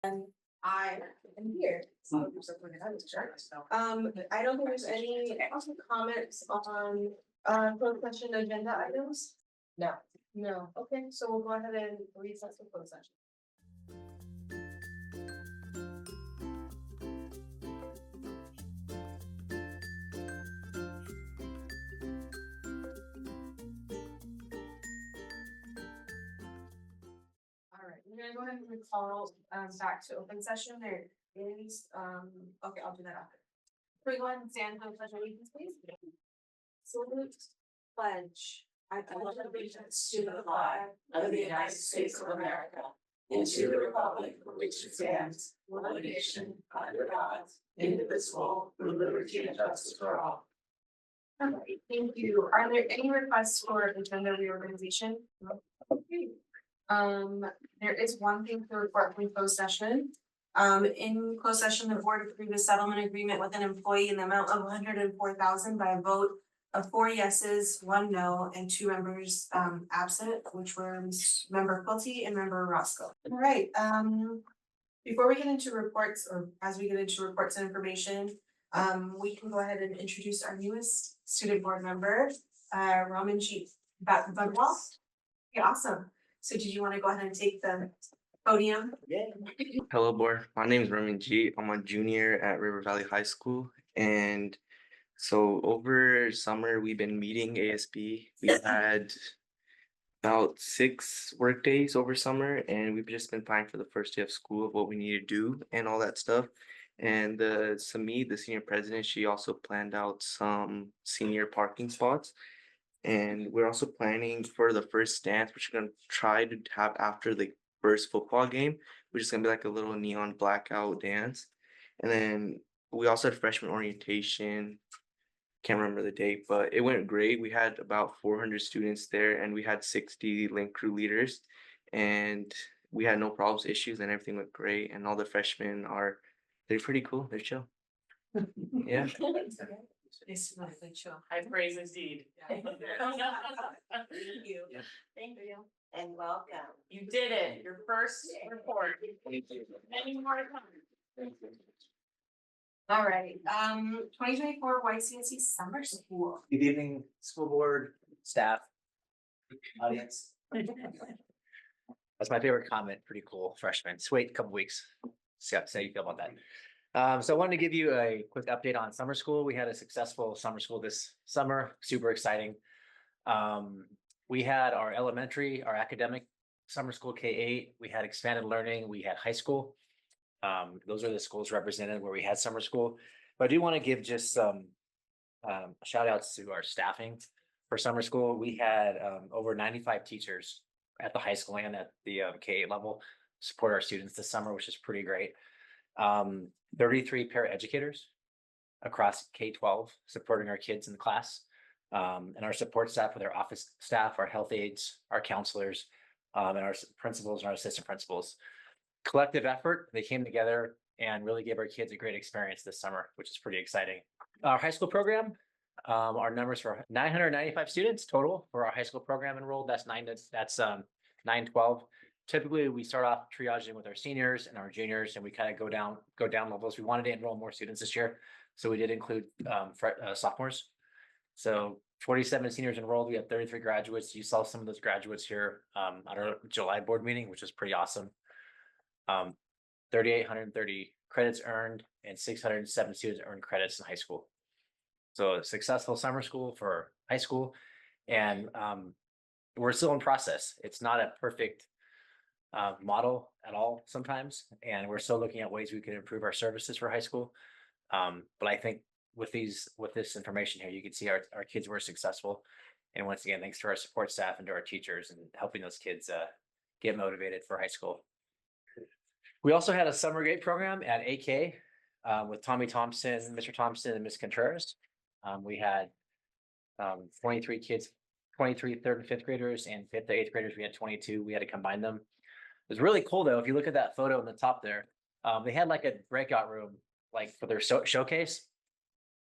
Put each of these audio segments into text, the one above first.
And I am here. I don't think there's any comments on closed session agenda items. No. No, okay, so we'll go ahead and recess the closed session. All right, we're gonna go ahead and call back to open session. There is okay, I'll do that after. Can we go ahead and stand for the pledge of allegiance, please? Salute, pledge. I pledge allegiance to the flag of the United States of America and to the republic for which it stands, one nation, under God, indivisible, with liberty and justice for all. All right, thank you. Are there any requests for agenda reorganization? Okay. There is one thing to report from closed session. In closed session, the board approved a settlement agreement with an employee in the amount of $104,000 by a vote of 4 yeses, 1 no, and 2 members absent, which were member Quilty and member Roscoe. All right, before we get into reports, or as we get into reports and information, we can go ahead and introduce our newest student board member, Roman G. Budwell. Okay, awesome. So did you want to go ahead and take the podium? Yeah. Hello, board. My name is Roman G. I'm a junior at River Valley High School. And so over summer, we've been meeting ASB. We had about 6 work days over summer, and we've just been planning for the first day of school of what we need to do and all that stuff. And Sami, the senior president, she also planned out some senior parking spots. And we're also planning for the first dance, which we're gonna try to have after the first football game, which is gonna be like a little neon blackout dance. And then we also had freshman orientation. Can't remember the date, but it went great. We had about 400 students there, and we had 60 link crew leaders, and we had no problems, issues, and everything went great. And all the freshmen they're pretty cool. They're chill. Yeah. It's really chill. High praise indeed. Thank you. Yep. Thank you. And welcome. You did it, your first report. Thank you. Many more to come. Thank you. All right, 2024 YCUSD summer school. Good evening, school board, staff, audience. That's my favorite comment. Pretty cool, freshmen. Just wait a couple weeks. See how you feel about that. So I wanted to give you a quick update on summer school. We had a successful summer school this summer, super exciting. We had our elementary, our academic summer school K-8. We had expanded learning. We had high school. Those are the schools represented where we had summer school. But I do want to give just some shout outs to our staffing for summer school. We had over 95 teachers at the high school and at the K-8 level support our students this summer, which is pretty great. 33 paraeducators across K-12 supporting our kids in the class, and our support staff with our office staff, our health aides, our counselors, and our principals and our assistant principals. Collective effort, they came together and really gave our kids a great experience this summer, which is pretty exciting. Our high school program, our numbers for 995 students total for our high school program enrolled. That's 912. Typically, we start off triaging with our seniors and our juniors, and we kind of go down levels. We wanted to enroll more students this year, so we did include sophomores. So 47 seniors enrolled. We had 33 graduates. You saw some of those graduates here at our July board meeting, which was pretty awesome. 3,830 credits earned and 607 students earned credits in high school. So a successful summer school for high school, and we're still in process. It's not a perfect model at all sometimes, and we're still looking at ways we can improve our services for high school. But I think with this information here, you can see our kids were successful. And once again, thanks to our support staff and to our teachers and helping those kids get motivated for high school. We also had a summer grade program at AK with Tommy Thompson, Mr. Thompson, and Ms. Contreras. We had 23 kids, 23 third and fifth graders, and fifth to eighth graders. We had 22. We had to combine them. It was really cool though. If you look at that photo on the top there, they had like a breakout room like for their showcase.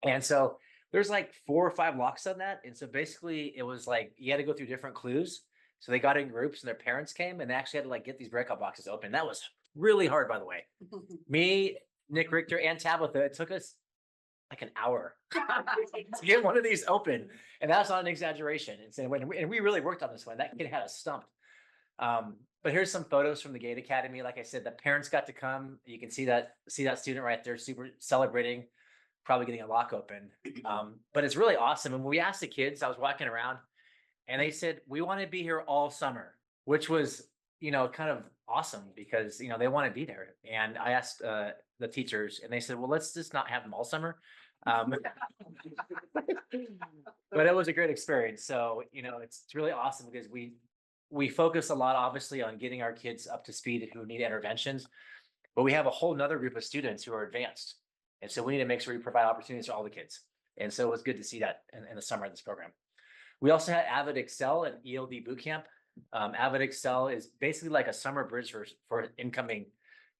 And so there's like 4 or 5 locks on that. And so basically it was like you had to go through different clues. So they got in groups and their parents came and they actually had to like get these breakout boxes open. That was really hard, by the way. Me, Nick Richter and Tabitha, it took us like an hour to get one of these open. And that's not an exaggeration. And we really worked on this one. That kid had us stumped. But here's some photos from the Gate Academy. Like I said, the parents got to come. You can see that student right there, super celebrating, probably getting a lock open. But it's really awesome. And when we asked the kids, I was walking around and they said, we want to be here all summer, which was, kind of awesome because, they want to be there. And I asked the teachers and they said, well, let's just not have them all summer. But it was a great experience. So, it's really awesome because we focus a lot, obviously, on getting our kids up to speed who need interventions, but we have a whole nother group of students who are advanced. And so we need to make sure we provide opportunities for all the kids. And so it was good to see that in the summer of this program. We also had Avid Excel and ELD boot camp. Avid Excel is basically like a summer bridge for incoming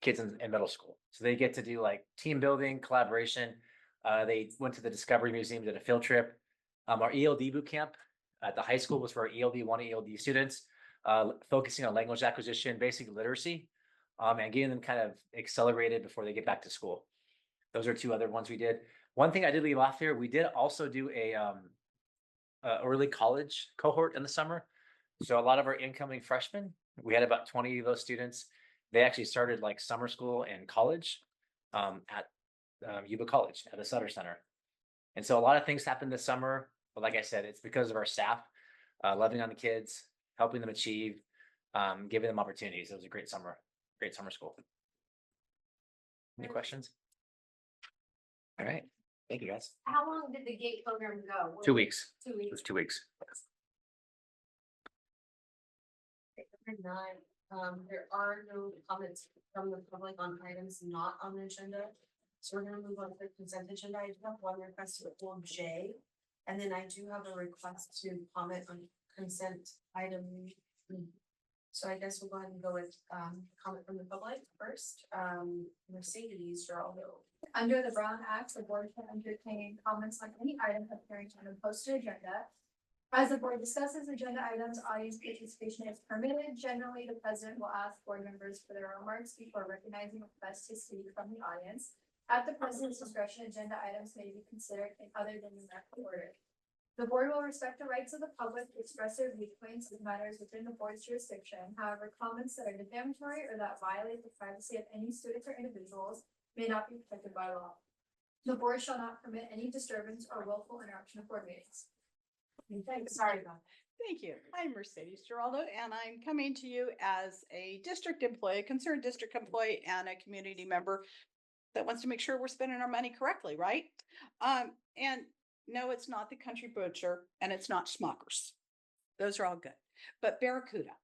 kids in middle school. So they get to do like team building, collaboration. They went to the Discovery Museum, did a field trip. Our ELD boot camp at the high school was for our ELD 1 ELD students, focusing on language acquisition, basic literacy, and getting them kind of accelerated before they get back to school. Those are two other ones we did. One thing I did leave off here, we did also do a early college cohort in the summer. So a lot of our incoming freshmen, we had about 20 of those students. They actually started like summer school and college at Yuba College at the Sutter Center. And so a lot of things happened this summer. But like I said, it's because of our staff loving on the kids, helping them achieve, giving them opportunities. It was a great summer school. Any questions? All right. Thank you, guys. How long did the GATE program go? 2 weeks. 2 It weeks. was 2 weeks. Number 9, there are no comments from the public on items not on the agenda. So we're gonna move on to the consent agenda. I do have one request to pull J. And then I do have a request to comment on consent item E. So I guess we'll go ahead and go with comment from the public first. Mercedes Geraldo. Under the Brown Act, the board can entertain comments on any item appearing on the posted agenda. As the board discusses agenda items, audience participation is permitted. Generally, the president will ask board members for their remarks before recognizing requests to speak from the audience. At the president's discretion, agenda items may be considered in other than numerical order. The board will respect the rights of the public to express their viewpoints in matters within the board's jurisdiction. However, comments that are defamatory or that violate the privacy of any students or individuals may not be protected by law. The board shall not permit any disturbance or willful interruption of board meetings. Thanks, sorry about that. Thank you. I'm Mercedes Geraldo, and I'm coming to you as a district employee, concerned district employee, and a community member that wants to make sure we're spending our money correctly, right? And no, it's not the Country Butcher, and it's not Smuckers. Those are all good. But Barracuda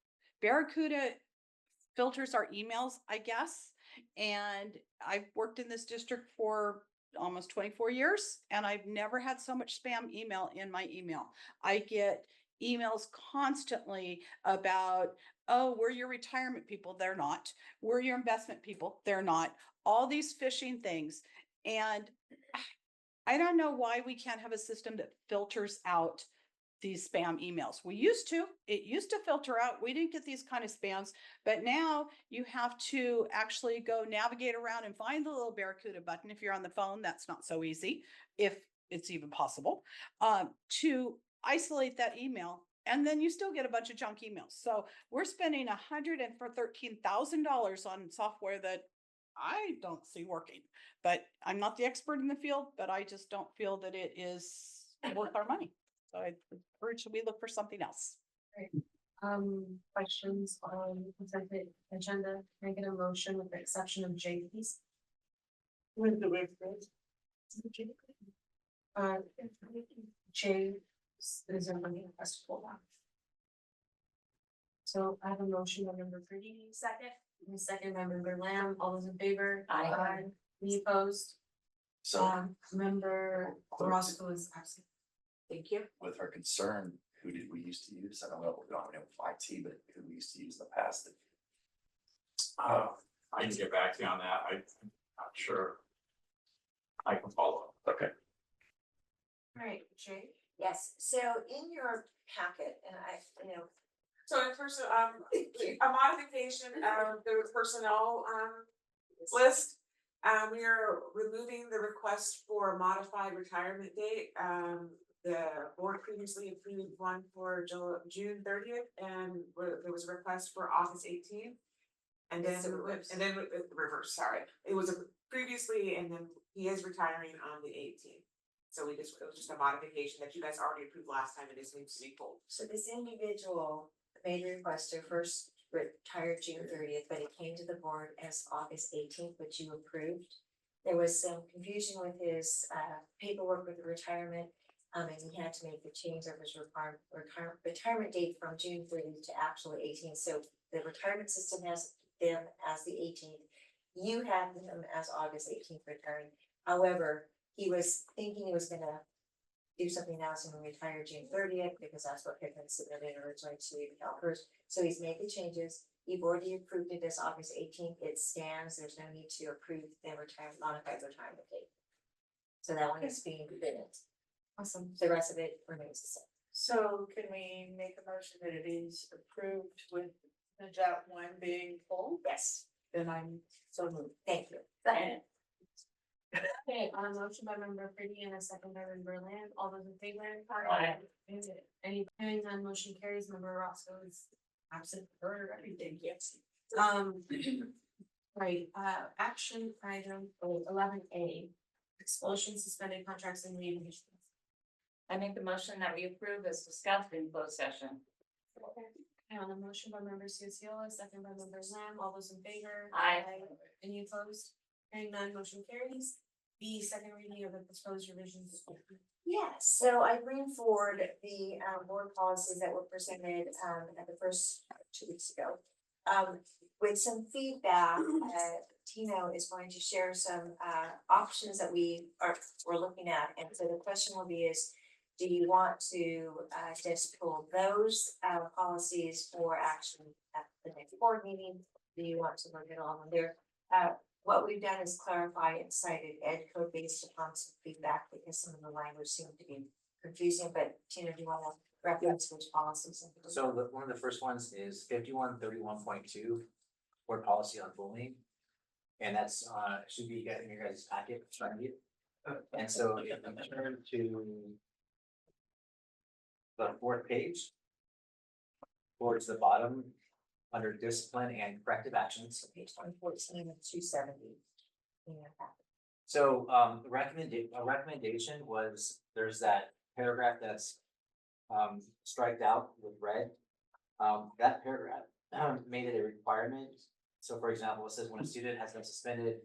filters our emails, I guess. And I've worked in this district for almost 24 years, and I've never had so much spam email in my email. I get emails constantly about, oh, we're your retirement people. They're not. We're your investment people. They're not. All these phishing things. And I don't know why we can't have a system that filters out these spam emails. It used to filter out. We didn't get these kind of spams, but now you have to actually go navigate around and find the little Barracuda button. If you're on the phone, that's not so easy, if it's even possible, to isolate that email. And then you still get a bunch of junk emails. So we're spending $113,000 on software that I don't see working, but I'm not the expert in the field, but I just don't feel that it is worth our money. So I urge we look for something else. Questions on consent agenda? Can I get a motion with the exception of J, please? J is a money request to pull down. So I have a motion by member Pretty, and second by member Lamb. All those in favor? Aye. Any opposed? So Member Roscoe is absent. Thank you. with her concern, who did we used to use? I don't know, we don't know IT, but who we used to use in the past. I can get back to you on that. I'm not sure. I can follow up. Okay. All right, Jay. Yes, so in your packet, and So in terms of, a modification of the personnel, list. We are removing the request for a modified retirement date. The board previously approved one for June 30th, and there was a request for August 18th. And then, reverse, sorry, it was previously, and then he is retiring on the 18th. So it was just a modification that you guys already approved last time, and this needs to be pulled. So this individual made a request to first retired June 30th, but it came to the board as August 18th, which you approved. There was some confusion with his paperwork with the retirement, and he had to make the change of his retirement date from June 30th to actually 18th. So the retirement system has them as the 18th. You have them as August 18th retiring. However, he was thinking he was gonna do something else and retire June 30th because that's what had been submitted originally to the CalPERS. So he's made the changes. You've already approved it as August 18th. It stands. There's no need to approve the modified retirement date. So that one is being forbidden. Awesome. The rest of it remains the same. So can we make a motion that it is approved with the JAP one being full? Yes, Then I'm so moved. thank you. Okay, on a motion by member Pretty and a second by member Lamb, all those in favor? Aye. Any, hearing none, motion carries, member Roscoe is absent for everything, yes. Right, action item 11A, expulsion, suspended contracts and leave. I make the motion that we approve as discussed in closed session. Okay, on a motion by member Ciaciola, second by member Lamb, all those in favor? Aye. Any opposed? Hearing none, motion carries. B, second reading of the proposed revisions. Yes, so I bring forward the board policies that were presented at the first 2 weeks ago. With some feedback, Tino is going to share some options that we're looking at. And so the question will be is, do you want to just pull those policies for action at the next board meeting? Do you want to look at all of them there? What we've done is clarify and cited ed code based upon some feedback because some of the language seemed to be confusing, but Tina, do you want to reference which policies? So one of the first ones is 5131.2, board policy on bullying. And that's should be in your guys' packet, and so if you turn to the fourth page, towards the bottom, under discipline and corrective actions. Page 114 of 270. So a recommendation was, there's that paragraph that's striked out with red. That paragraph made it a requirement. So for example, it says when a student has been suspended,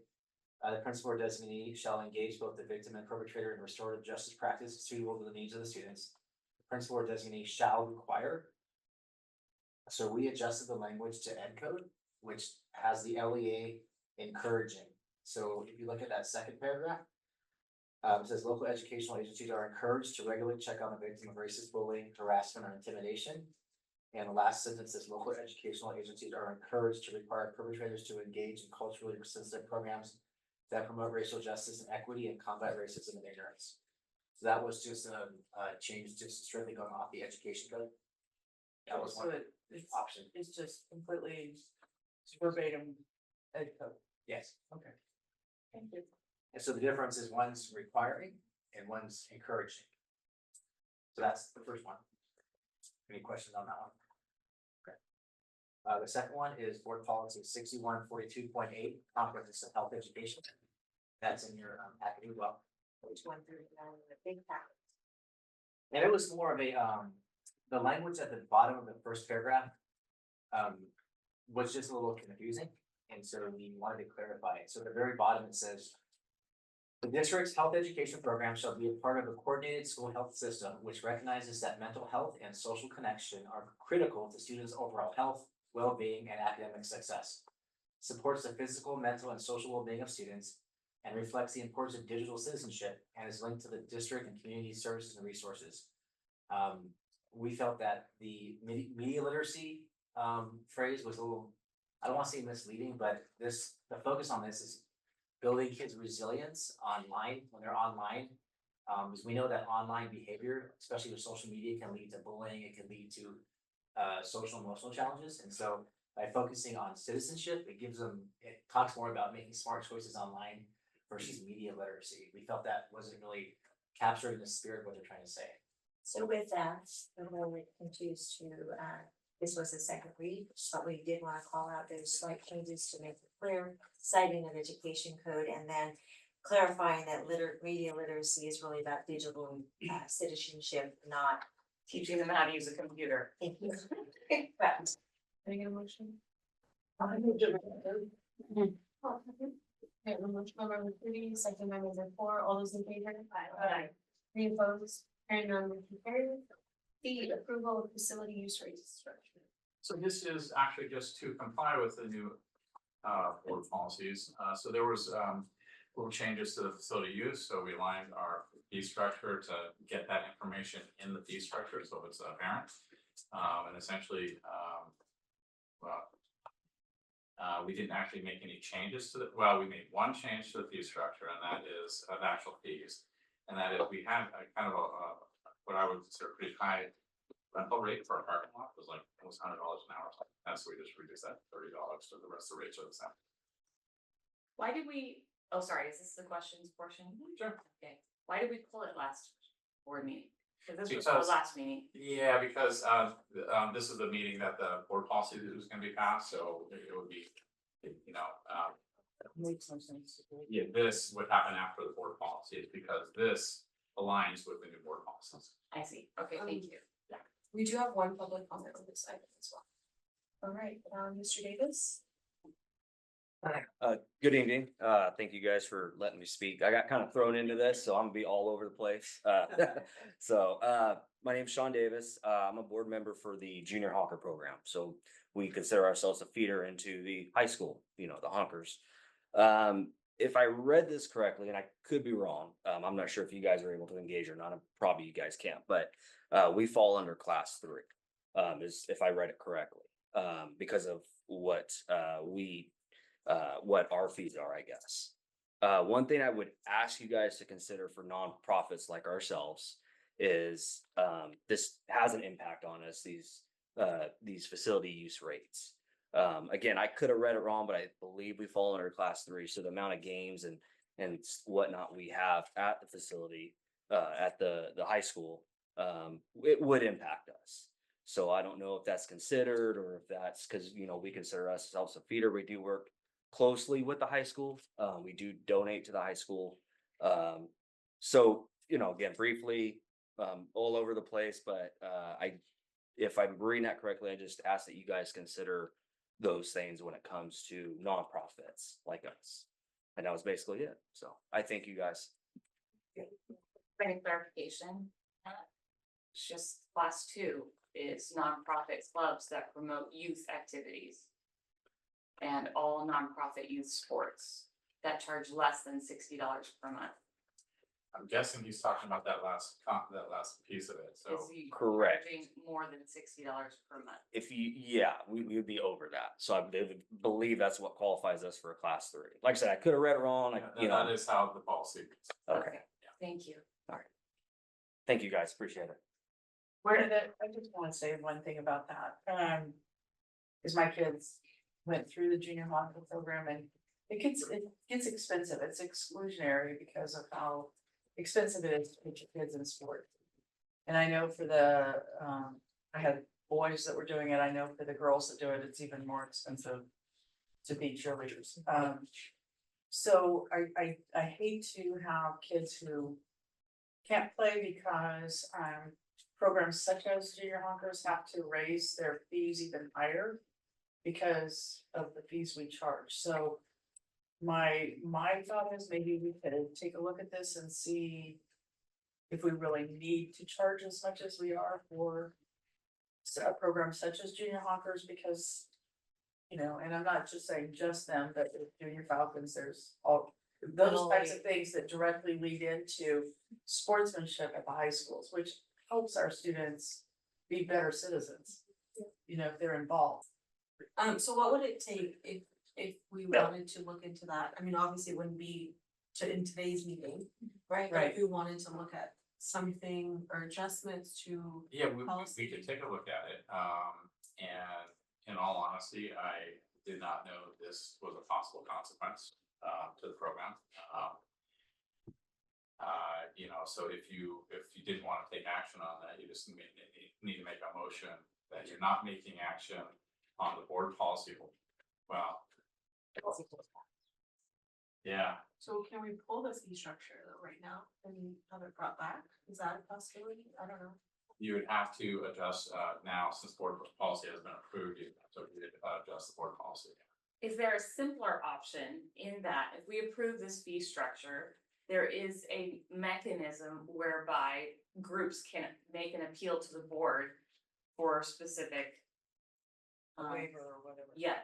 the principal or designee shall engage both the victim and perpetrator in restorative justice practice suitable to the needs of the students. The principal or designee shall require. So we adjusted the language to ed code, which has the LEA encouraging. So if you look at that second paragraph, it says local educational agencies are encouraged to regularly check on the victim of racist bullying, harassment, or intimidation. And the last sentence says local educational agencies are encouraged to require perpetrators to engage in culturally sensitive programs that promote racial justice and equity and combat racism and ignorance. So that was just a change, just strictly going off the education code. That was one option. It's just completely verbatim ed code. Yes. Okay. Thank you. And so the difference is one's requiring and one's encouraging. So that's the first one. Any questions on that one? Okay. The second one is board policy 6142.8, comprehensive health education. That's in your packet as well. Page 139 in the big packet. And it was more of a the language at the bottom of the first paragraph was just a little confusing, and so we wanted to clarify it. So at the very bottom it says, the district's health education program shall be a part of a coordinated school health system which recognizes that mental health and social connection are critical to students' overall health, well-being, and academic success. Supports the physical, mental, and social well-being of students, and reflects the importance of digital citizenship and is linked to the district and community services and resources. We felt that the media literacy phrase was a little, I don't want to say misleading, but the focus on this is building kids' resilience online when they're online. Because we know that online behavior, especially with social media, can lead to bullying, it can lead to social emotional challenges. And so by focusing on citizenship, it talks more about making smart choices online versus media literacy. We felt that wasn't really capturing the spirit of what they're trying to say. So with that, the board continues to, this was the second read, but we did want to call out those slight changes to make it clear, citing of education code, and then clarifying that media literacy is really about digital citizenship, not Teaching them how to use a computer. thank you. Correct. Can I get a motion? I'll second. Okay, a motion by member Cootie, second by member Four, all those in favor? Aye. Any opposed? Hearing none, motion carried. The approval of facility use rate structure. So this is actually just to comply with the new board policies. So there was little changes to the facility use, so we aligned our fee structure to get that information in the fee structure, so it's apparent. And essentially, we didn't actually make any changes to we made one change to the fee structure, and that is of actual fees. And that is, we had a kind of what I would consider pretty high rental rate for a parking lot, was like almost $100 an hour. And so we just reduced that to $30, so the rest of the rates are the same. Why did we, oh, sorry, is this the questions portion? Sure. Okay, why did we pull it last board meeting? Because this was Because- the last meeting. Yeah, because this is the meeting that the board policy was gonna be passed, so it would be, you know, Makes no sense. yeah, this would happen after the board policies, because this aligns with the new board policies. I see, okay, thank you. We do have one public comment on this item as well. All right, Mr. Davis? Good evening. Thank you guys for letting me speak. I got kind of thrown into this, so I'm gonna be all over the place. My name's Sean Davis. I'm a board member for the junior hawker program. So we consider ourselves a feeder into the high school, the honkers. If I read this correctly, and I could be wrong, I'm not sure if you guys are able to engage or not. Probably you guys can't, but we fall under class 3, is if I read it correctly, because of what our fees are, I guess. One thing I would ask you guys to consider for nonprofits like ourselves is this has an impact on us, these facility use rates. Again, I could have read it wrong, but I believe we fall under class 3. So the amount of games and whatnot we have at the facility, at the high school, it would impact us. So I don't know if that's considered, or if that's because, we consider ourselves a feeder. We do work closely with the high school. We do donate to the high school. So, again, briefly, all over the place, but if I'm reading that correctly, I just ask that you guys consider those things when it comes to nonprofits like us. And that was basically it. So I thank you guy. For any clarification, it's just class 2 is nonprofit clubs that promote youth activities. And all nonprofit youth sports that charge less than $60 per month. I'm guessing he's talking about that last piece of it, so. Is he Correct. charging more than $60 per month? We would be over that. So I believe that's what qualifies us for a class 3. Like I said, I could have read it wrong. That is how the policy. Okay. Thank you. Thank you guys. Appreciate it. I just want to say one thing about that. Is my kids went through the junior hockey program, and it gets expensive. It's exclusionary because of how expensive it is to put your kids in sport. And I know for I had boys that were doing it. I know for the girls that do it, it's even more expensive to be cheerleaders. So I hate to have kids who can't play because programs such as junior honkers have to raise their fees even higher because of the fees we charge. So my thought is maybe we could take a look at this and see if we really need to charge as much as we are for a program such as junior honkers, because and I'm not just saying just them, but with junior falcons, there's all those types of things that directly lead into sportsmanship at the high schools, which helps our students be better citizens, if they're involved. So what would it take if we wanted to look into that? I mean, obviously it wouldn't be in today's meeting, right? But if we wanted to look at something or adjustments to? Yeah, we Policy. could take a look at it, and in all honesty, I did not know this was a possible consequence, to the program. You know, so if you didn't wanna take action on that, you just need to make a motion that you're not making action on the board policy. Well, yeah, So can we pull the fee structure though right now and have it brought back? Is that a possibility? I don't know. you would have to adjust, now, since board policy has been approved, so you would adjust the board policy. Is there a simpler option in that if we approve this fee structure, there is a mechanism whereby groups can make an appeal to the board for specific. Waiver or whatever. Yeah,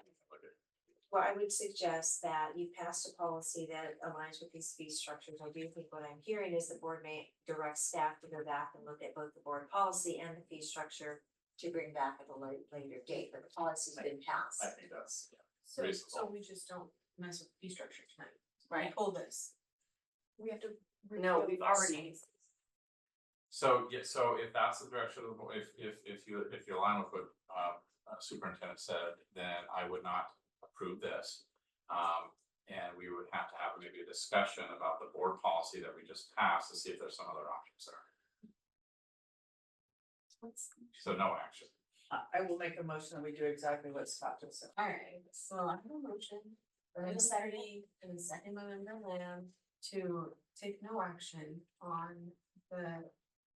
Well, I would suggest that you passed a policy that aligns with these fee structures. I do think what I'm hearing is the board may direct staff to go back and look at both the board policy and the fee structure to bring back at a later date, but the policy's been passed. I think that's, So Reasonable. we just don't mess with fee structure tonight. right. Pull this. We have to. No, repeal we've this. already, so, yeah, so if that's the direction of the board, if you align with what, superintendent said, then I would not approve this. And we would have to have maybe a discussion about the board policy that we just passed to see if there's some other options there. So no action. I will make a motion that we do exactly what Scott just said. Alright, so I have a motion, for Ms. Saturday and a second by member Lamb to take no action on the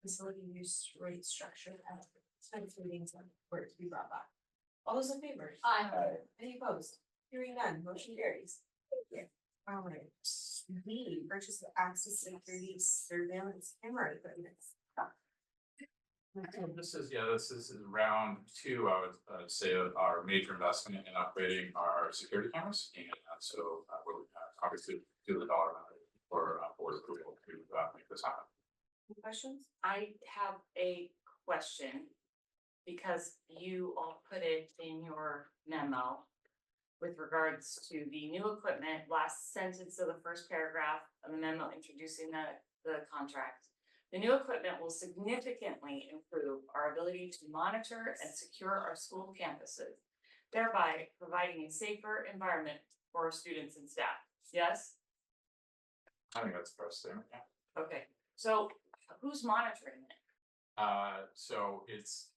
facility use rate structure at tonight's meetings for it to be brought back. All those in favor? Aye. Any opposed? Hearing none, motion carries. Thank you. Alright, B, purchase of access security surveillance camera equipment. This is round two, I would say, of our major investment in upgrading our security cameras. And so we're obviously do the dollar amount for board approval to make this happen. Any questions? I have a question. Because you all put it in your memo with regards to the new equipment, last sentence of the first paragraph of the memo introducing the contract. The new equipment will significantly improve our ability to monitor and secure our school campuses, thereby providing a safer environment for our students and staff. Yes? I think that's the first thing, yeah. Okay, so who's monitoring it? So it's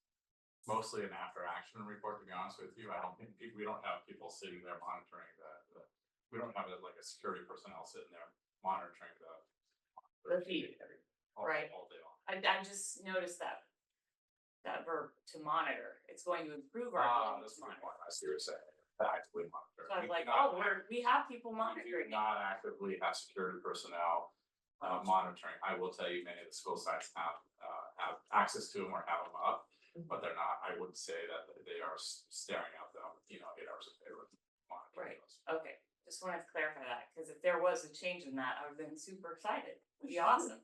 mostly an after action report, to be honest with you. I don't think, we don't have people sitting there monitoring we don't have like a security personnel sitting there monitoring The feed. Right. All day long. I just noticed that verb to monitor, it's going to improve our ability That's to my monitor. point, I see what you're saying, actively monitor. So I was We like, do not oh, we have people We do monitoring it. not actively have security personnel monitoring. I will tell you, many of the school sites have access to them or have them up. But they're not, I wouldn't say that they are staring at them, 8 hours a day with monitoring Right. those. Okay, just wanted to clarify that, because if there was a change in that, I would have been super excited, it'd be awesome.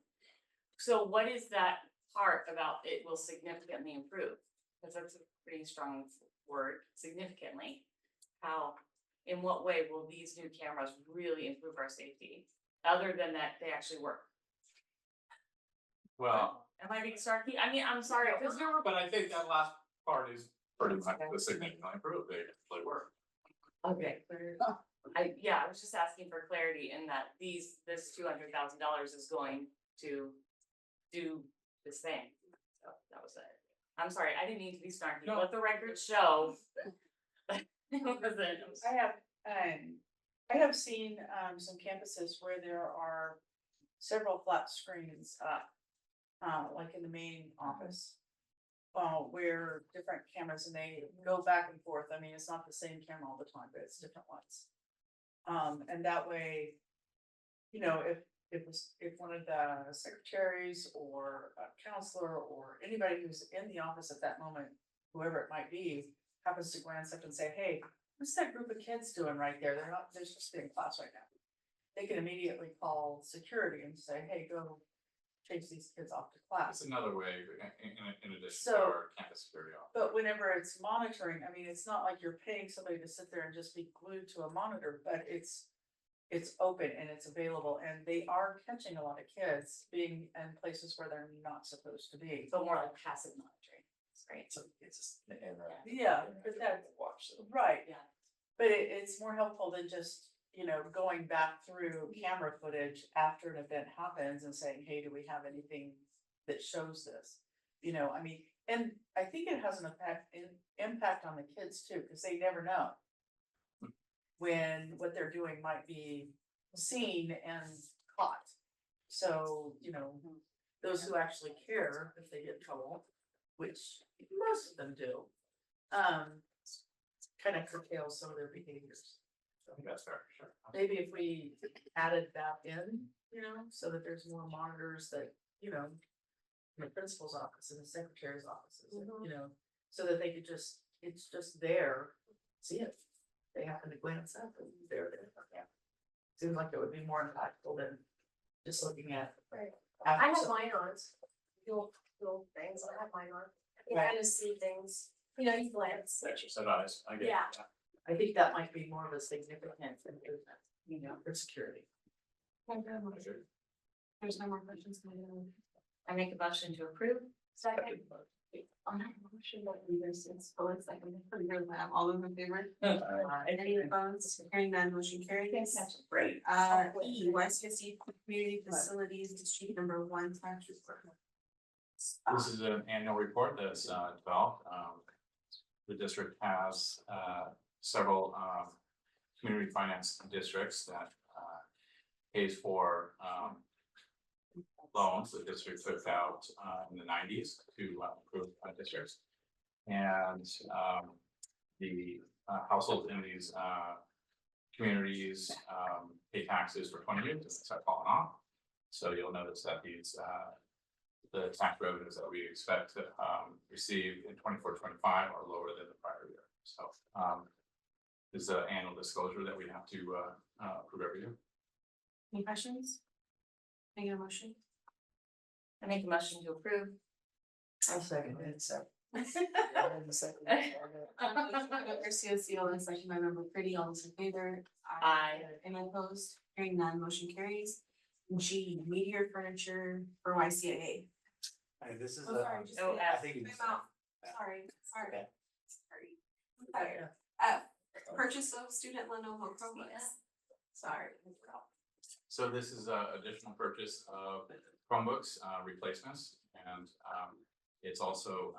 So what is that part about it will significantly improve? Because that's a pretty strong word, significantly. How, in what way will these new cameras really improve our safety? Other than that, they actually work. Well, Am I being snarky? I mean, I'm sorry, because there were. but I think that last part is pretty much the significantly improved, they actually work. Okay. I was just asking for clarity in that this $200,000 is going to do this thing. So that was it. I'm sorry, I didn't mean to be snarky. No. Let the record show. It wasn't. I have seen some campuses where there are several flat screens up. Like in the main office. Where different cameras and they go back and forth. I mean, it's not the same camera all the time, but it's different ones. And that way, if one of the secretaries or a counselor or anybody who's in the office at that moment, whoever it might be, happens to glance up and say, hey, what's that group of kids doing right there? They're supposed to be in class right now. They can immediately call security and say, hey, go chase these kids off to class. It's another way, in addition to So- our campus security officer. But whenever it's monitoring, I mean, it's not like you're paying somebody to sit there and just be glued to a monitor, but it's it's open and it's available, and they are catching a lot of kids being in places where they're not supposed to be. So more like passive monitoring, it's great. So it's just an interactive. Yeah, but that, Watch them. right, Yeah. but it's more helpful than just, you know, going back through camera footage after an event happens and saying, hey, do we have anything that shows this? You know, I mean, and I think it has an impact on the kids too, because they never know when what they're doing might be seen and caught. So, you know, those who actually care if they get in trouble, which most of them do, kind of curtails some of their behaviors. I think that's fair, sure. Maybe if we added that in, you know, so that there's more monitors that, you know, in the principal's office and the secretary's offices, you know, so that they could just, it's just there, see it. They happen to glance up and they're there. Yeah. Seems like it would be more impactful than just looking at. Right. after I have some- mine on, little things, I have mine on. You Right. kind of see things, you know, you glance. So nice, I get it. Yeah. I think that might be more of a significant improvement, you know, for security. There's no more questions. I make a motion to approve. Second. On that motion, that we just, it's full second, pretty good, all those in favor? Any opposed, hearing none, motion carries. Great. E, YCUSD Community Facilities District Number 1 tax report. This is an annual report that's developed. The district has several community finance districts that pays for loans the district took out in the 90s to improve districts. And the households in these communities pay taxes for 20 years and start falling off. So you'll notice that these the tax revenues that we expect to receive in 24-25 are lower than the prior year. So this is an annual disclosure that we have to approve every year. Any questions? Make a motion. I make a motion to approve. I'll second it, so. Member COCO and second by member Pretty, all those in favor? Aye. Any opposed? Hearing none, motion carries. G, meteor furniture for YCAA. This is Oh, sorry, just Oh, wait. I think Wait, Mom. Sorry. Okay. Sorry. Purchase of student Lenovo Chromebooks. Sorry. So this is additional purchase of Chromebooks replacements, and it's also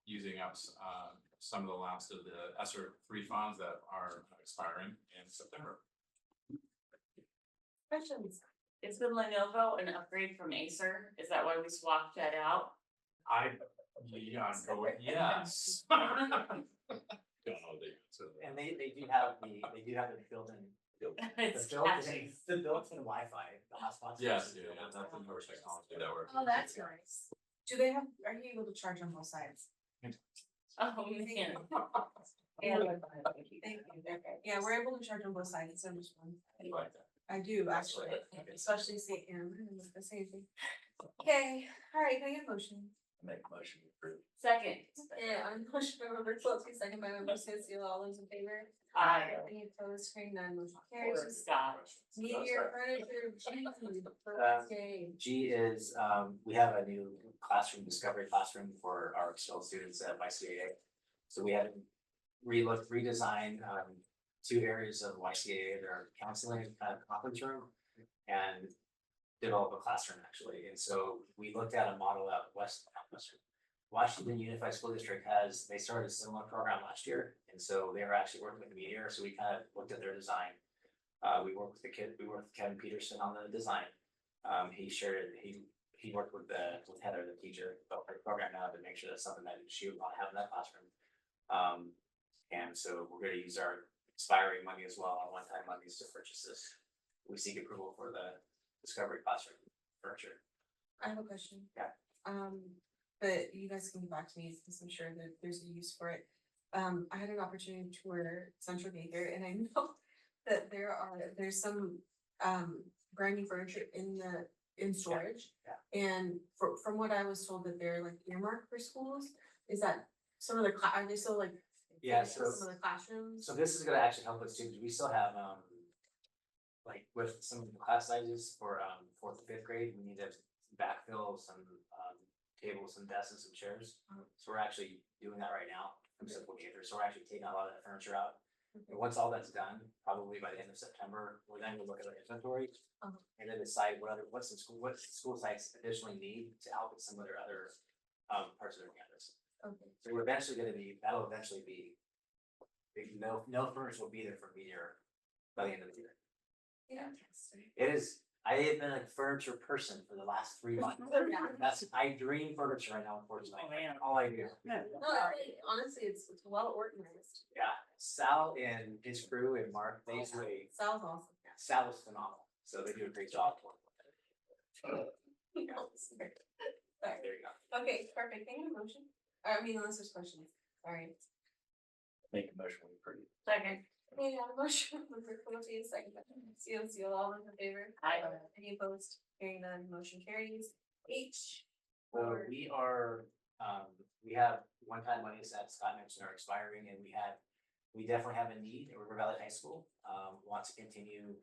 using up some of the last of the ESSER 3 funds that are expiring in September. Questions? Is the Lenovo an upgrade from Acer? Is that why we swapped that out? Yeah, go with yes. Don't know the answer. And they do have the built-in. It's The built-in Wi-Fi, the hotspots. Yes, yeah, that's the newer technology that we're. Oh, that's nice. Do they have, are you able to charge on both sides? Oh, man. Thank you. Okay. Yeah, we're able to charge on both sides, so just one. I like that. I do actually, especially say, the same thing. Okay, all right, can I get a motion? Make a motion to approve. Second. Yeah, I'm pushing by member Quilty, second by member Cecile, all those in favor? Aye. Any opposed, hearing none, motion Or carries. Scott. Meteor furniture, G, okay. G is, we have a new classroom, discovery classroom for our external students at YCAA. So we had redesigned, 2 areas of YCAA, their counseling conference room, and develop a classroom actually. And so we looked at a model at Washington Unified School District they started a similar program last year. And so they were actually working with Meteor. So we kind of looked at their design. We worked with Kevin Peterson on the design. He worked with Heather, the teacher, about the program now to make sure that's something that she would want to have in that classroom. And so we're going to use our expiring money as well on one-time monies to purchase this. We seek approval for the Discovery Classroom furniture. I have a question. Yeah. But you guys can get back to me because I'm sure that there's a use for it. I had an opportunity to tour Central Daycare and I know that there's some brand new furniture in storage. Yeah. And from what I was told that they're like earmarked for schools, is that some of the are they still like? Yeah, some of the classrooms? So this is gonna actually help us too, because we still have, like with some of the class sizes for fourth and fifth grade, we need to backfill some tables, some desks and some chairs. So we're actually doing that right now from Simple Gator. So we're actually taking a lot of that furniture out. And once all that's done, probably by the end of September, we're then gonna look at our inventory. And then decide what the school sites additionally need to help with some of their other parts of their campus. Okay. So we're eventually that'll eventually be, no furniture will be there for me here by the end of the year. Yeah. It is, I have been a furniture person for the last 3 months. I dream furniture right now, unfortunately. All I do. No, honestly, it's well organized. Yeah, Sal and his crew and Mark, they do Sounds awesome. Sal is phenomenal, so they do a great job. Sorry. There you go. Okay, perfect. Thank you, motion. I mean, unless there's questions. Sorry. Make a motion, we approve. Second. Okay, on the motion, Member Quilty, second, seal, all those in favor? Aye. Any opposed? Hearing none, motion carries. H. So we are, we have one-time monies that Scott mentioned are expiring, and we definitely have a need at River Valley High School. Want to continue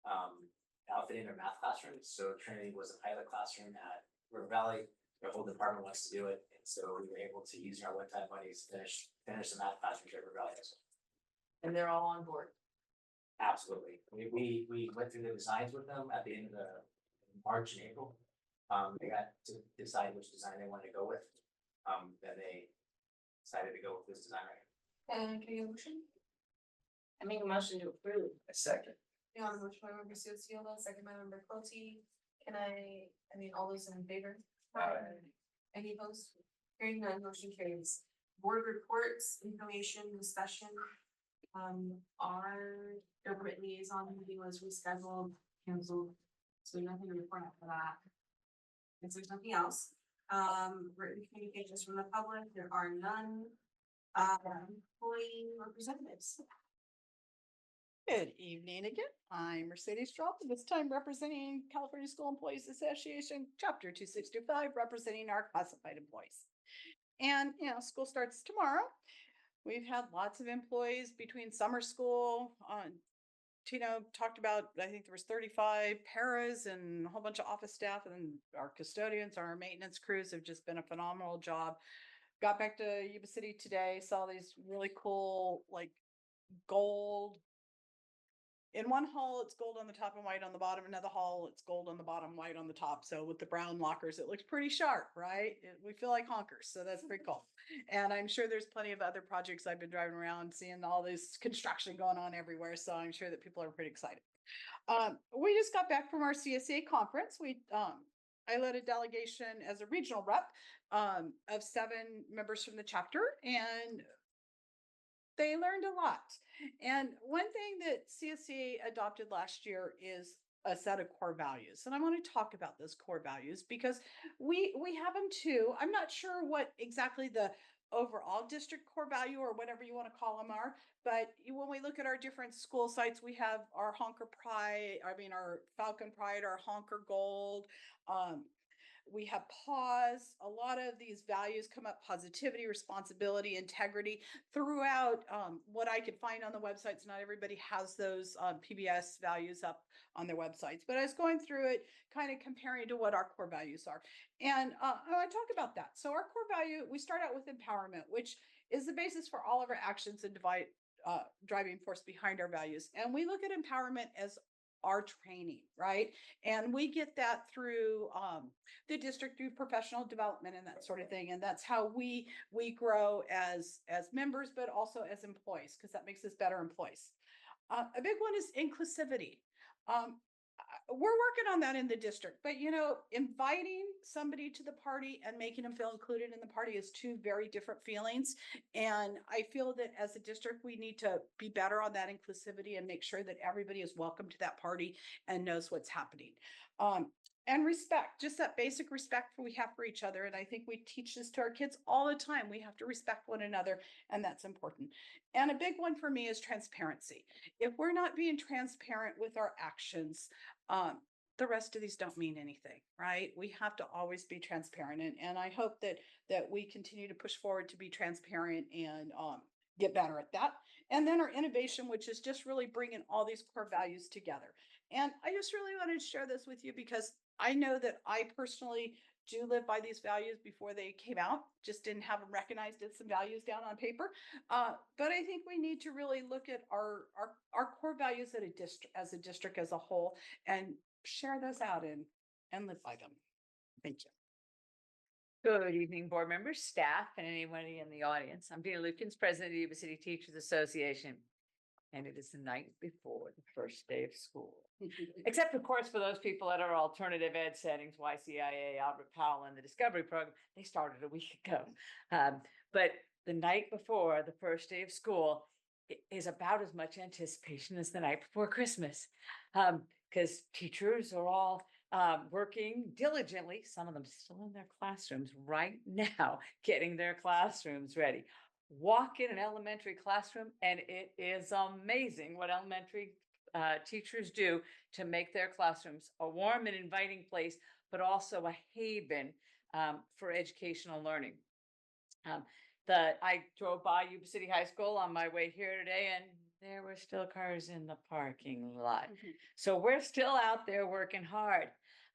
outfitting their math classrooms. So Trinity was a pilot classroom at River Valley. Their whole department wants to do it, and so we were able to use our one-time monies to finish the math classrooms at River Valley High School. And they're all on board. Absolutely. We went through the designs with them at the end of the March and April. They got to decide which design they wanted to go with. Then they decided to go with this design right here. And can you motion? I make a motion to approve. A second. Yeah, on the motion by Member Seola, second by Member Quilty. I mean, all those in favor? Any opposed? Hearing none, motion carries. Board reports, information, discussion. Our government liaison meeting was rescheduled, canceled, so nothing to report after that. If there's nothing else, written communications from the public, there are none. Employee representatives. Good evening again. I'm Mercedes Straub, this time representing California School Employees Association, Chapter 2625, representing our classified employees. And, school starts tomorrow. We've had lots of employees between summer school. Tino talked about, I think there was 35 paras and a whole bunch of office staff, and our custodians, our maintenance crews have just been a phenomenal job. Got back to Yuba City today, saw these really cool, like gold. In one hall, it's gold on the top and white on the bottom. Another hall, it's gold on the bottom, white on the top. So with the brown lockers, it looks pretty sharp, right? We feel like honkers, so that's pretty cool. And I'm sure there's plenty of other projects. I've been driving around seeing all this construction going on everywhere, so I'm sure that people are pretty excited. We just got back from our CSA conference. I led a delegation as a regional rep of 7 members from the chapter, and they learned a lot. And one thing that CSCA adopted last year is a set of core values. And I want to talk about those core values because we have them too. I'm not sure what exactly the overall district core value or whatever you want to call them are, but when we look at our different school sites, we have our Honker Pride, our Falcon Pride, our Honker Gold, we have pause. A lot of these values come up: positivity, responsibility, integrity throughout what I could find on the websites. Not everybody has those PBS values up on their websites, but I was going through it, kind of comparing to what our core values are. And I want to talk about that. So our core value, we start out with empowerment, which is the basis for all of our actions and driving force behind our values. And we look at empowerment as our training, right? And we get that through the district, through professional development and that sort of thing. And that's how we grow as members, but also as employees, because that makes us better employees. A big one is inclusivity. We're working on that in the district, but inviting somebody to the party and making them feel included in the party is 2 very different feelings. And I feel that as a district, we need to be better on that inclusivity and make sure that everybody is welcome to that party and knows what's happening. And respect, just that basic respect we have for each other. And I think we teach this to our kids all the time. We have to respect one another, and that's important. And a big one for me is transparency. If we're not being transparent with our actions, the rest of these don't mean anything, right? We have to always be transparent. And I hope that we continue to push forward to be transparent and get better at that. And then our innovation, which is just really bringing all these core values together. And I just really wanted to share this with you because I know that I personally do live by these values before they came out, just didn't have them recognized as some values down on paper. But I think we need to really look at our core values at a district, as a whole, and share those out and live by them. Thank you. Good evening, board members, staff, and anybody in the audience. I'm Dina Lukens, president of the Yuba City Teachers Association. And it is the night before the first day of school. Except, of course, for those people that are alternative ed settings, YCIA, Albert Powell, and the Discovery Program, they started a week ago. But the night before the first day of school is about as much anticipation as the night before Christmas. Because teachers are all working diligently, some of them still in their classrooms right now, getting their classrooms ready. Walk in an elementary classroom, and it is amazing what elementary teachers do to make their classrooms a warm and inviting place, but also a haven for educational learning. I drove by Yuba City High School on my way here today, and there were still cars in the parking lot. So we're still out there working hard.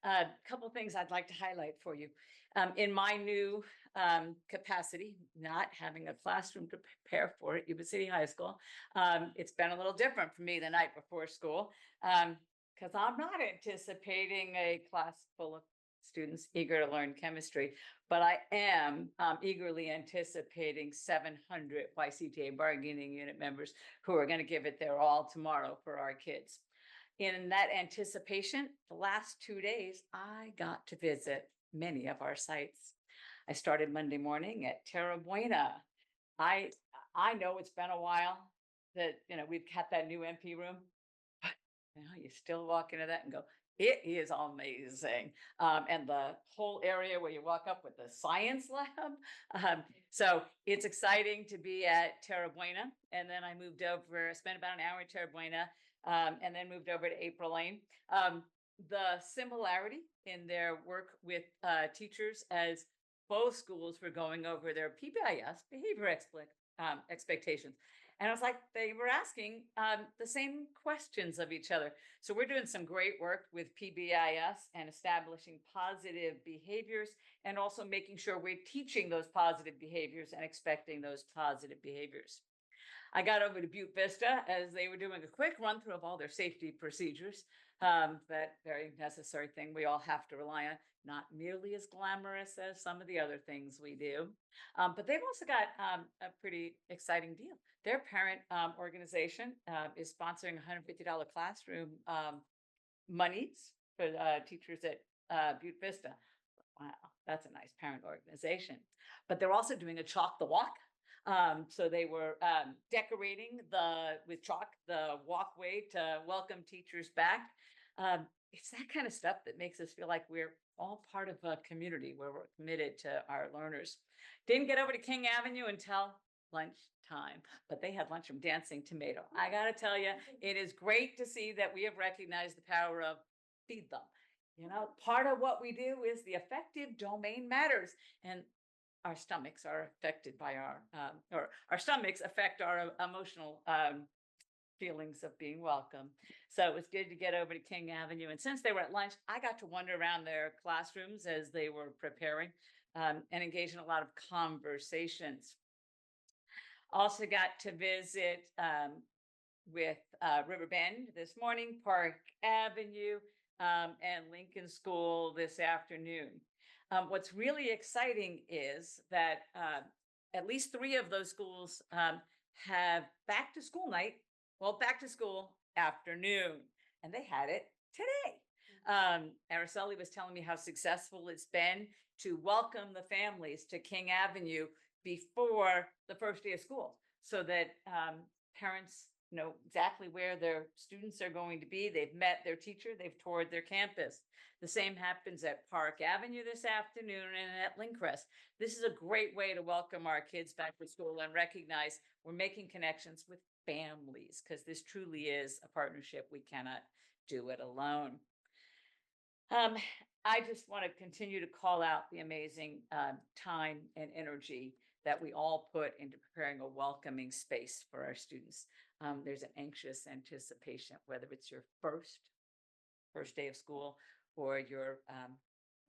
A couple things I'd like to highlight for you. In my new capacity, not having a classroom to prepare for at Yuba City High School, it's been a little different for me the night before school because I'm not anticipating a class full of students eager to learn chemistry, but I am eagerly anticipating 700 YCTA bargaining unit members who are going to give it their all tomorrow for our kids. In that anticipation, the last 2 days, I got to visit many of our sites. I started Monday morning at Terra Buena. I know it's been a while that, we've had that new MP room, but, you still walk into that and go, it is amazing. And the whole area where you walk up with the science lab. So it's exciting to be at Terra Buena. And then I moved over, spent about an hour at Terra Buena, and then moved over to April Lane. The similarity in their work with teachers as both schools were going over their PBIS, behavior expectations. And I was like, they were asking the same questions of each other. So we're doing some great work with PBIS and establishing positive behaviors and also making sure we're teaching those positive behaviors and expecting those positive behaviors. I got over to Butte Vista as they were doing a quick run through of all their safety procedures. That very necessary thing we all have to rely on, not nearly as glamorous as some of the other things we do. But they've also got a pretty exciting deal. Their parent organization is sponsoring $150 classroom monies for teachers at Butte Vista. Wow, that's a nice parent organization. But they're also doing a Chalk the Walk. So they were decorating with chalk the walkway to welcome teachers back. It's that kind of stuff that makes us feel like we're all part of a community where we're committed to our learners. Didn't get over to King Avenue until lunchtime, but they had lunch from Dancing Tomato. I got to tell you, it is great to see that we have recognized the power of feed them. Part of what we do is the effective domain matters. And our stomachs are affected by our stomachs affect our emotional feelings of being welcome. So it was good to get over to King Avenue. And since they were at lunch, I got to wander around their classrooms as they were preparing and engage in a lot of conversations. Also got to visit with Riverbend this morning, Park Avenue, and Lincoln School this afternoon. What's really exciting is that at least 3 of those schools have back to school night, back to school afternoon, and they had it today. Araceli was telling me how successful it's been to welcome the families to King Avenue before the first day of school so that parents know exactly where their students are going to be. They've met their teacher, they've toured their campus. The same happens at Park Avenue this afternoon and at Lincrest. This is a great way to welcome our kids back to school and recognize we're making connections with families because this truly is a partnership. We cannot do it alone. I just want to continue to call out the amazing time and energy that we all put into preparing a welcoming space for our students. There's an anxious anticipation, whether it's your first day of school or your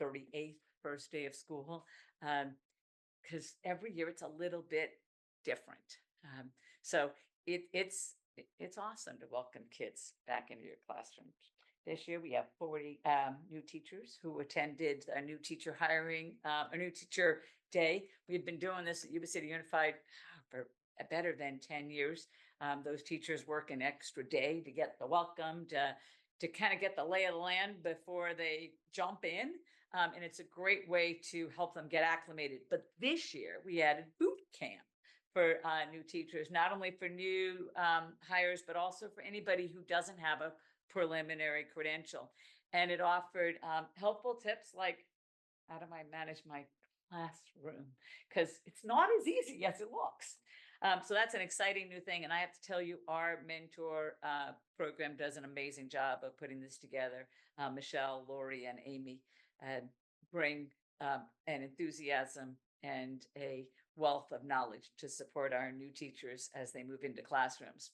38th first day of school, because every year it's a little bit different. So it's awesome to welcome kids back into your classrooms. This year we have 40 new teachers who attended a new teacher hiring, a new teacher day. We've been doing this at Yuba City Unified for better than 10 years. Those teachers work an extra day to get the welcome, to kind of get the lay of the land before they jump in. And it's a great way to help them get acclimated. But this year we added boot camp for new teachers, not only for new hires, but also for anybody who doesn't have a preliminary credential. And it offered helpful tips like, how do I manage my classroom? Because it's not as easy as it looks. So that's an exciting new thing. And I have to tell you, our mentor program does an amazing job of putting this together. Michelle, Lori, and Amy bring an enthusiasm and a wealth of knowledge to support our new teachers as they move into classrooms.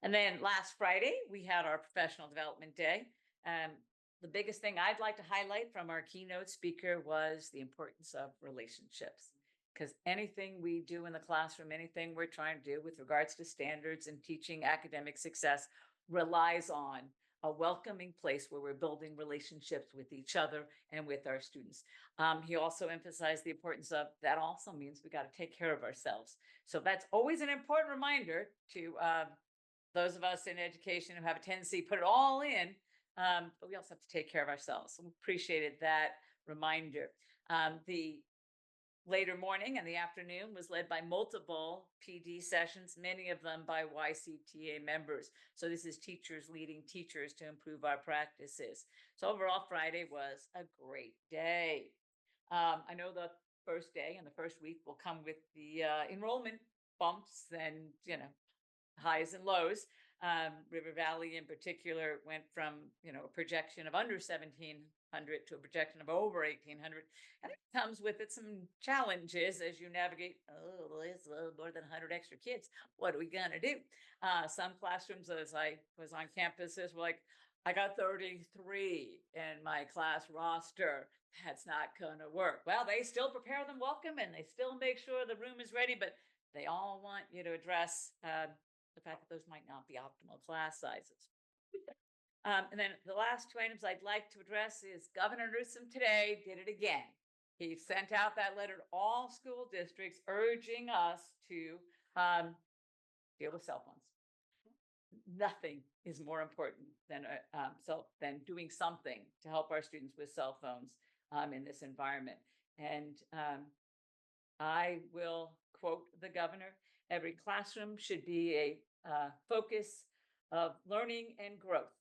And then last Friday, we had our professional development day. The biggest thing I'd like to highlight from our keynote speaker was the importance of relationships. Because anything we do in the classroom, anything we're trying to do with regards to standards and teaching academic success relies on a welcoming place where we're building relationships with each other and with our students. He also emphasized the importance of that also means we got to take care of ourselves. So that's always an important reminder to those of us in education who have a tendency to put it all in, but we also have to take care of ourselves. So we appreciated that reminder. The later morning and the afternoon was led by multiple PD sessions, many of them by YCTA members. So this is teachers leading teachers to improve our practices. So overall, Friday was a great day. I know the first day and the first week will come with the enrollment bumps and, highs and lows. River Valley in particular went from, a projection of under 1,700 to a projection of over 1,800. And it comes with it some challenges as you navigate, there's more than 100 extra kids. What are we gonna do? Some classrooms, as I was on campuses, were like, I got 33 in my class roster. That's not gonna work. Well, they still prepare them welcome and they still make sure the room is ready, but they all want you to address the fact that those might not be optimal class sizes. And then the last two items I'd like to address is Governor Newsom today did it again. He sent out that letter to all school districts urging us to deal with cell phones. Nothing is more important than doing something to help our students with cell phones in this environment. And I will quote the governor: every classroom should be a focus of learning and growth.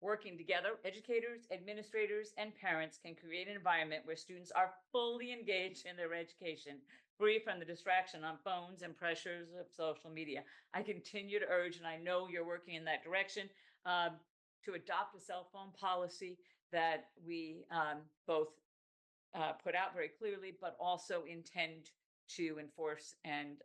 Working together, educators, administrators, and parents can create an environment where students are fully engaged in their education, free from the distraction on phones and pressures of social media. I continue to urge, and I know you're working in that direction, to adopt a cell phone policy that we both put out very clearly, but also intend to enforce and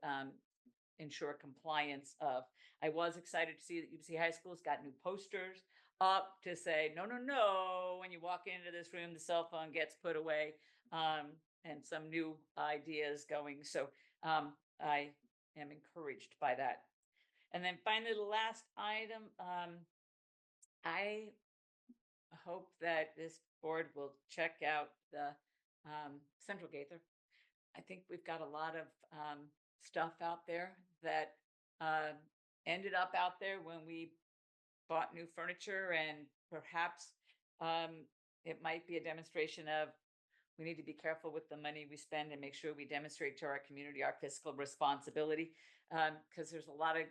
ensure compliance of. I was excited to see that UBC High School's got new posters up to say, no, when you walk into this room, the cell phone gets put away, and some new ideas going. So I am encouraged by that. And then finally, the last item, I hope that this board will check out the Central Gaither. I think we've got a lot of stuff out there that ended up out there when we bought new furniture, and perhaps it might be a demonstration of we need to be careful with the money we spend and make sure we demonstrate to our community our fiscal responsibility, because there's a lot of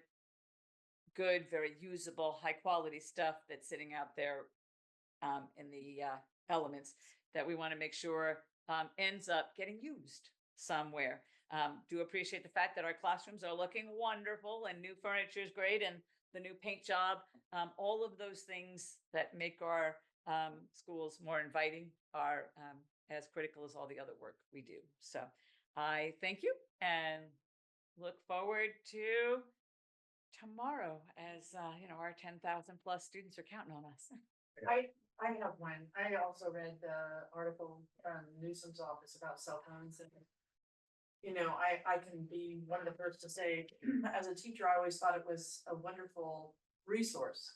good, very usable, high quality stuff that's sitting out there in the elements that we want to make sure ends up getting used somewhere. Do appreciate the fact that our classrooms are looking wonderful and new furniture is great and the new paint job, all of those things that make our schools more inviting are as critical as all the other work we do. So I thank you and look forward to tomorrow as, our 10,000 plus students are counting on us. I have one. I also read the article from Newsom's office about cell phones and. I can be one of the first to say, as a teacher, I always thought it was a wonderful resource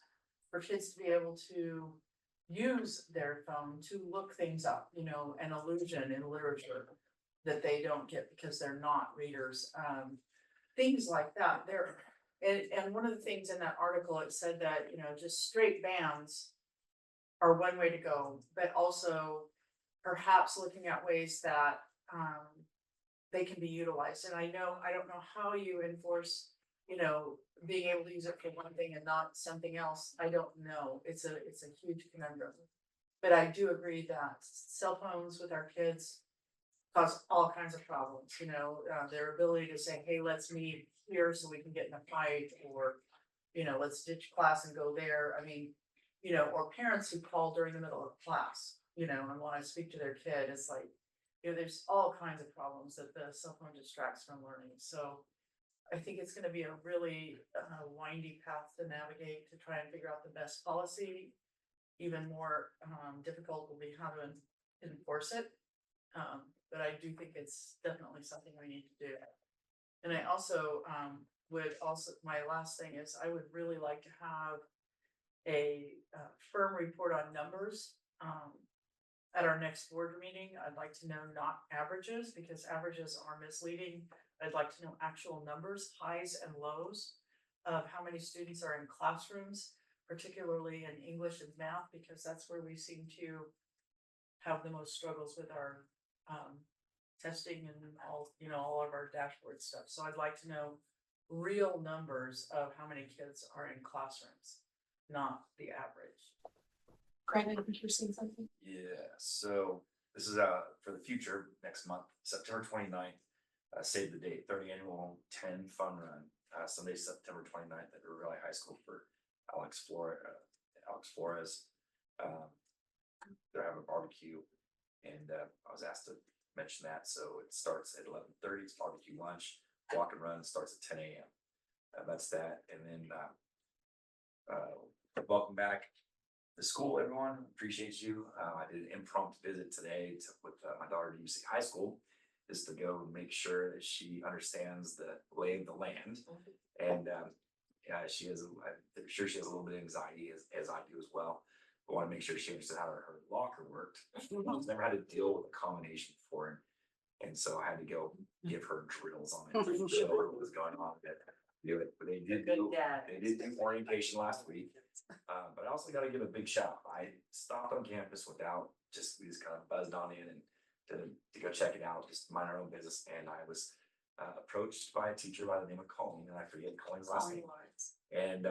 for kids to be able to use their phone to look things up, an illusion in literature that they don't get because they're not readers. Things like that. And one of the things in that article, it said that, just straight bans are one way to go, but also perhaps looking at ways that they can be utilized. And I don't know how you enforce, being able to use it for one thing and not something else. I don't know. It's a huge conundrum. But I do agree that cell phones with our kids cause all kinds of problems, their ability to say, hey, let's meet here so we can get in a fight, or, let's ditch class and go there. I mean, or parents who call during the middle of class, and want to speak to their kid. It's like, there's all kinds of problems that the cell phone distracts from learning. So I think it's going to be a really windy path to navigate to try and figure out the best policy. Even more difficult will be how to enforce it. But I do think it's definitely something we need to do. And I also my last thing is I would really like to have a firm report on numbers. At our next board meeting, I'd like to know not averages, because averages are misleading. I'd like to know actual numbers, highs and lows, of how many students are in classrooms, particularly in English and math, because that's where we seem to have the most struggles with our testing and all of our dashboard stuff. So I'd like to know real numbers of how many kids are in classrooms, not the average. Brandon, if you're saying something. Yeah, so this is for the future, next month, September 29th, save the date, 30 annual 10 fun run, Sunday, September 29th at River Valley High School for Alex Flores. They're having a barbecue, and I was asked to mention that. So it starts at 11:30, it's barbecue lunch, walk and run starts at 10 a.m. That's that. And then welcome back to school, everyone. Appreciate you. I did an impromptu visit today with my daughter to UC High School, just to go make sure that she understands the lay of the land. And I'm sure she has a little bit of anxiety as I do as well. I want to make sure she understood how her locker worked. She's never had to deal with a combination before, and so I had to go give her drills on it to show her what was going on. But they did do orientation last week. But I also got to give a big shout. I stopped on campus we just kind of buzzed on in and to go check it out, just mind our own business. And I was approached by a teacher by the name of Colleen, and I forget Colleen's last name. And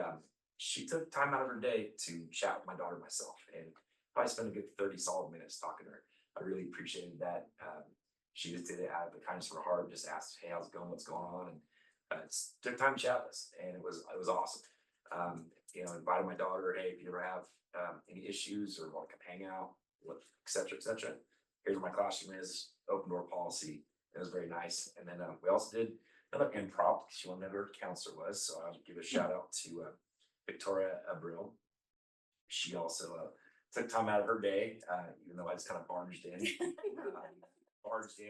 she took time out of her day to chat with my daughter and myself, and probably spent a good 30 solid minutes talking to her. I really appreciated that. She just did it out of the kindness of her heart, just asked, hey, how's it going? What's going on? And took time to chat with us, and it was awesome. Invited my daughter, hey, if you ever have any issues or want to come hang out, et cetera, here's where my classroom is, open door policy. It was very nice. And then we also did another improv. She wanted to know who her counselor was, so I'll give a shout out to Victoria Abril. She also took time out of her day, even though I just kind of barged in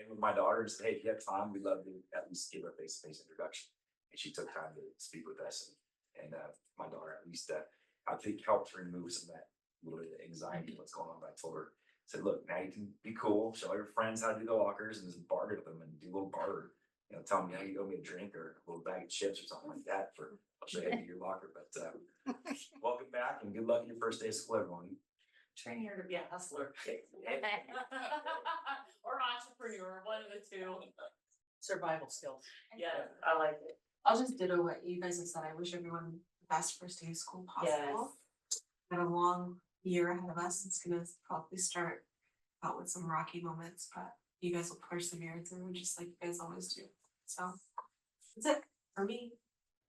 with my daughter and said, hey, if you have time, we'd love to at least give her a face-to-face introduction. And she took time to speak with us. And my daughter, at least, I think helped remove some of that little bit of anxiety, what's going on. But I told her, said, look, now you can be cool, show your friends how to do the lockers, and just barter with them and do a little barter. Tell them, you owe me a drink or a little bag of chips or something like that I'll show you how to do your locker. But welcome back and good luck in your first day of school, everyone. Train her to be a hustler. Or entrepreneur, one of the two. Survival skills. Yeah, I like it. I'll just ditto what you guys have said. I wish everyone the best first day of school possible. Got a long year ahead of us. It's gonna probably start out with some rocky moments, but you guys will persevere through just like you guys always do. So that's it for me.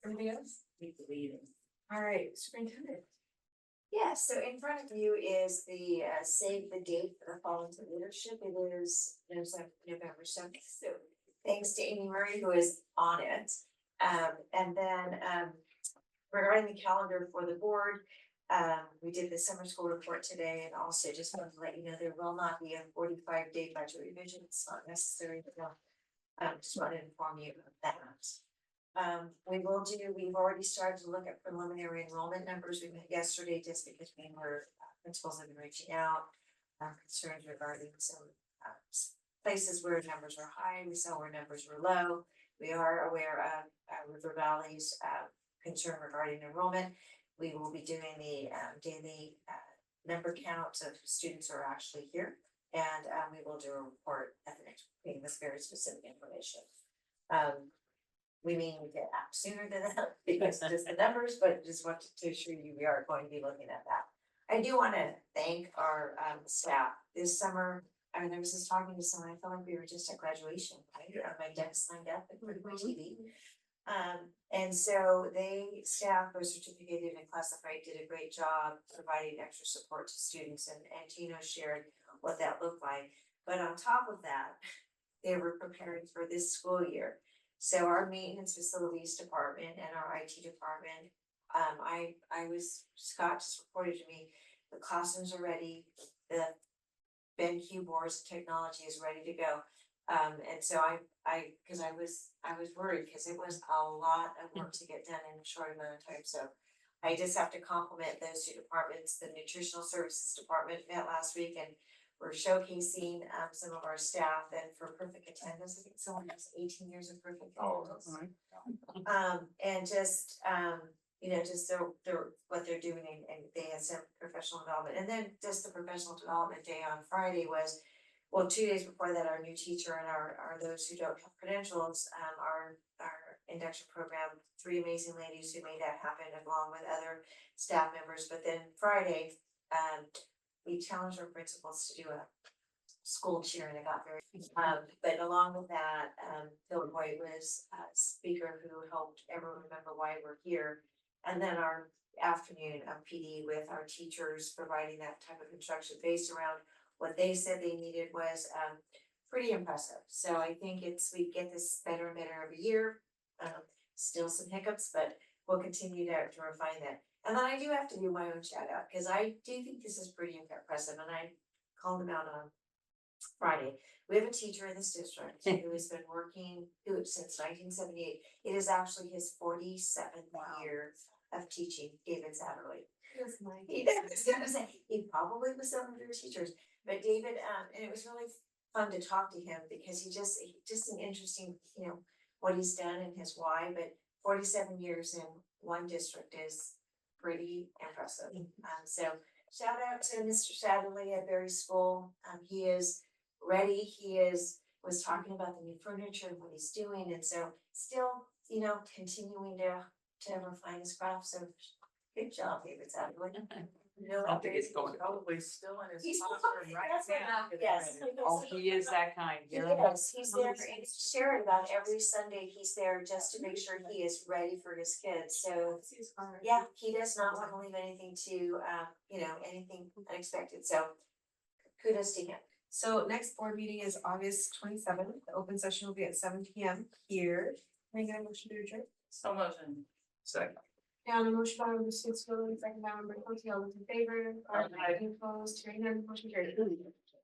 Anything else? All right, superintendent. Yeah, so in front of you is the save the date for the fall into leadership. It is November 7th, so thanks to Amy Murray, who is on it. And then, regarding the calendar for the board, we did the summer school report today, and also just wanted to let you know there will not be a 45-day budget revision. It's not necessary. Just wanted to inform you of that. We've already started to look at preliminary enrollment numbers. We met yesterday just because we were, principals have been reaching out, concerns regarding some places where numbers were high, we saw where numbers were low. We are aware of River Valley's concern regarding enrollment. We will be doing the daily number counts of students who are actually here. And we will do a report at the next meeting with very specific information. We may need to act sooner than that because of just the numbers, but just wanted to assure you we are going to be looking at that. I do want to thank our staff this summer. I mean, I was just talking to someone, I felt like we were just at graduation, right? My desk lined up and put my TV. And so staff was certificated and classified, did a great job providing extra support to students, and Tino shared what that looked like. But on top of that, they were preparing for this school year. So our maintenance facilities department and our IT department, Scott just reported to me, the classrooms are ready, the BenQ boards technology is ready to go. And so cause I was worried because it was a lot of work to get done in a short amount of time. So I just have to compliment those two departments. The nutritional services department met last week and we're showcasing some of our staff and for perfect attendance. I think someone has 18 years of perfect attendance. And just just what they're doing, and they had some professional development. And then just the professional development day on Friday was, well, 2 days before that, our new teacher and our those who don't have credentials, our induction program, 3 amazing ladies who made that happen along with other staff members. But then Friday, we challenged our principals to do a school cheer, and it got very but along with that, Phil Boyd was a speaker who helped everyone remember why we're here. And then our afternoon of PD with our teachers providing that type of instruction based around what they said they needed was pretty impressive. So I think we get this better and better every year. Still some hiccups, but we'll continue to refine that. And then I do have to do my own shout out because I do think this is pretty impressive, and I called them out on Friday. We have a teacher in this district who has been working since 1978. It is actually his 47th year of teaching, David Satterley. He probably was some of your teachers, but David, and it was really fun to talk to him because he just an interesting, what he's done and his why, but 47 years in one district is pretty impressive. So shout out to Mr. Satterley at Berry School. He is ready. Was talking about the new furniture and what he's doing, and so still, continuing to refine his craft. So good job, David Satterley. I think it's going probably still in his He's classroom right now. Yes. Oh, he is that kind. Yes, he's there, and he's sharing about every Sunday, he's there just to make sure he is ready for his kids, so. Yeah, he does not want to leave anything to, anything unexpected, so kudos to him. So next board meeting is August 27th. The open session will be at 7 PM here. Can I get a motion to adjourn? So motion. Second. Down a motion by member Sue, second by member Coty, all those in favor? Aye. Any opposed? Hearing none, motion carried.